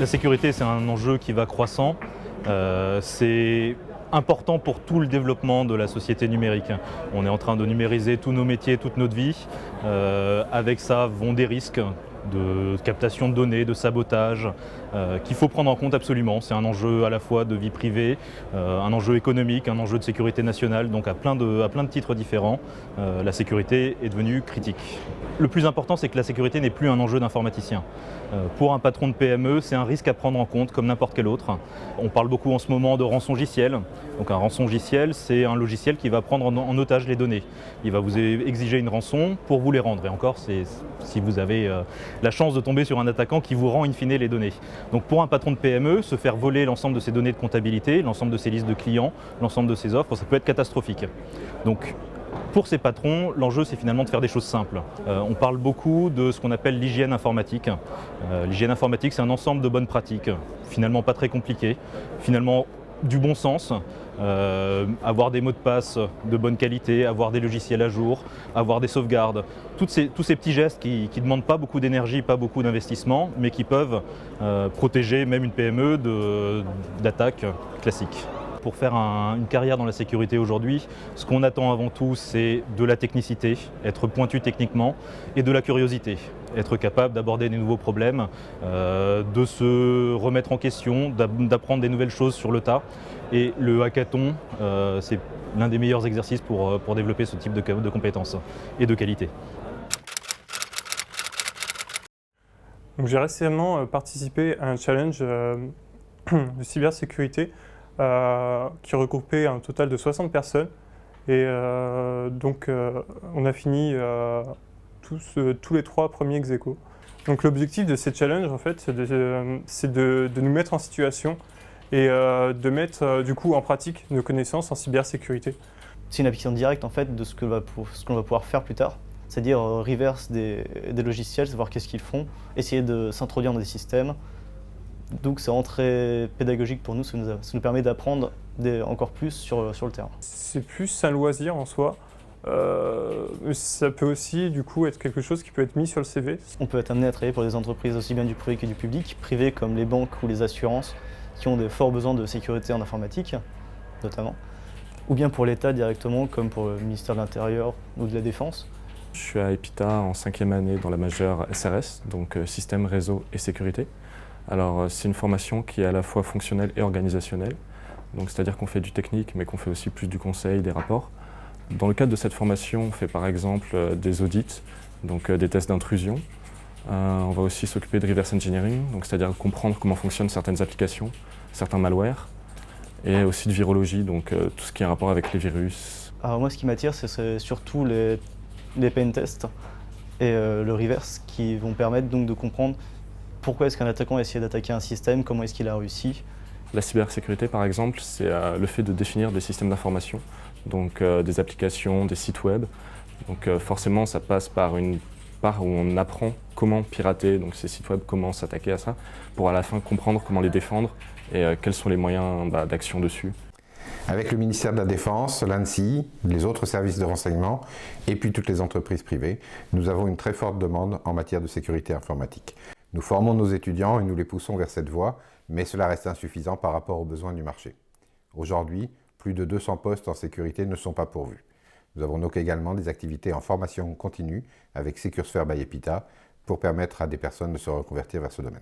La sécurité, c'est un enjeu qui va croissant. C'est important pour tout le développement de la société numérique. On est en train de numériser tous nos métiers, toute notre vie. Avec ça vont des risques de captation de données, de sabotage, qu'il faut prendre en compte absolument. C'est un enjeu à la fois de vie privée, un enjeu économique, un enjeu de sécurité nationale, donc à plein de titres différents, la sécurité est devenue critique. Le plus important, c'est que la sécurité n'est plus un enjeu d'informaticien. Pour un patron de PME, c'est un risque à prendre en compte comme n'importe quel autre. On parle beaucoup en ce moment de rançongiciel. Donc un rançongiciel, c'est un logiciel qui va prendre en otage les données. Il va vous exiger une rançon pour vous les rendre. Et encore, c'est si vous avez la chance de tomber sur un attaquant qui vous rend in fine les données. Donc pour un patron de PME, se faire voler l'ensemble de ses données de comptabilité, l'ensemble de ses listes de clients, l'ensemble de ses offres, ça peut être catastrophique. Donc pour ces patrons, l'enjeu c'est finalement de faire des choses simples. On parle beaucoup de ce qu'on appelle l'hygiène informatique. L'hygiène informatique, c'est un ensemble de bonnes pratiques, finalement pas très compliquées, finalement du bon sens, avoir des mots de passe de bonne qualité, avoir des logiciels à jour, avoir des sauvegardes. Tous ces petits gestes qui ne demandent pas beaucoup d'énergie, pas beaucoup d'investissement, mais qui peuvent protéger même une PME d'attaques classiques. Pour faire une carrière dans la sécurité aujourd'hui, ce qu'on attend avant tout, c'est de la technicité, être pointu techniquement, et de la curiosité, être capable d'aborder des nouveaux problèmes, de se remettre en question, d'apprendre des nouvelles choses sur le tas. Et le hackathon, c'est l'un des meilleurs exercices pour développer ce type de compétences et de qualité. J'ai récemment participé à un challenge de cybersécurité qui regroupait un total de 60 personnes. Et on a fini tous les 3 premiers ex aequo. Donc l'objectif de ces challenges, en fait, c'est de nous mettre en situation et de mettre du coup en pratique nos connaissances en cybersécurité. C'est une application directe en fait de ce que l'on va pouvoir faire plus tard, c'est-à-dire reverse des logiciels, savoir qu'est-ce qu'ils font, essayer de s'introduire dans des systèmes. Donc c'est vraiment très pédagogique pour nous, ça nous permet d'apprendre encore plus sur le terrain. C'est plus un loisir en soi. Ça peut aussi du coup être quelque chose qui peut être mis sur le CV. On peut être amené à travailler pour des entreprises aussi bien du privé que du public, privées comme les banques ou les assurances, qui ont des forts besoins de sécurité en informatique, notamment, ou bien pour l'État directement, comme pour le ministère de l'Intérieur ou de la Défense. Je suis à EPITA en 5e année dans la majeure SRS, donc Système, Réseau et Sécurité. Alors c'est une formation qui est à la fois fonctionnelle et organisationnelle, donc c'est-à-dire qu'on fait du technique mais qu'on fait aussi plus du conseil, des rapports. Dans le cadre de cette formation, on fait par exemple des audits, donc des tests d'intrusion. On va aussi s'occuper de reverse engineering, donc c'est-à-dire comprendre comment fonctionnent certaines applications, certains malwares, et aussi de virologie, donc tout ce qui a un rapport avec les virus. Alors moi ce qui m'attire, c'est surtout les pen tests et le reverse qui vont permettre donc de comprendre pourquoi est-ce qu'un attaquant a essayé d'attaquer un système, comment est-ce qu'il a réussi. La cybersécurité par exemple, c'est le fait de définir des systèmes d'information, donc des applications, des sites web. Donc forcément ça passe par une part où on apprend comment pirater donc ces sites web, comment s'attaquer à ça, pour à la fin comprendre comment les défendre et quels sont les moyens d'action dessus. Avec le ministère de la Défense, l'ANSSI, les autres services de renseignement et puis toutes les entreprises privées, nous avons une très forte demande en matière de sécurité informatique. Nous formons nos étudiants et nous les poussons vers cette voie, mais cela reste insuffisant par rapport aux besoins du marché. Aujourd'hui, plus de 200 postes en sécurité ne sont pas pourvus. Nous avons donc également des activités en formation continue avec Secure Sphere by EPITA pour permettre à des personnes de se reconvertir vers ce domaine.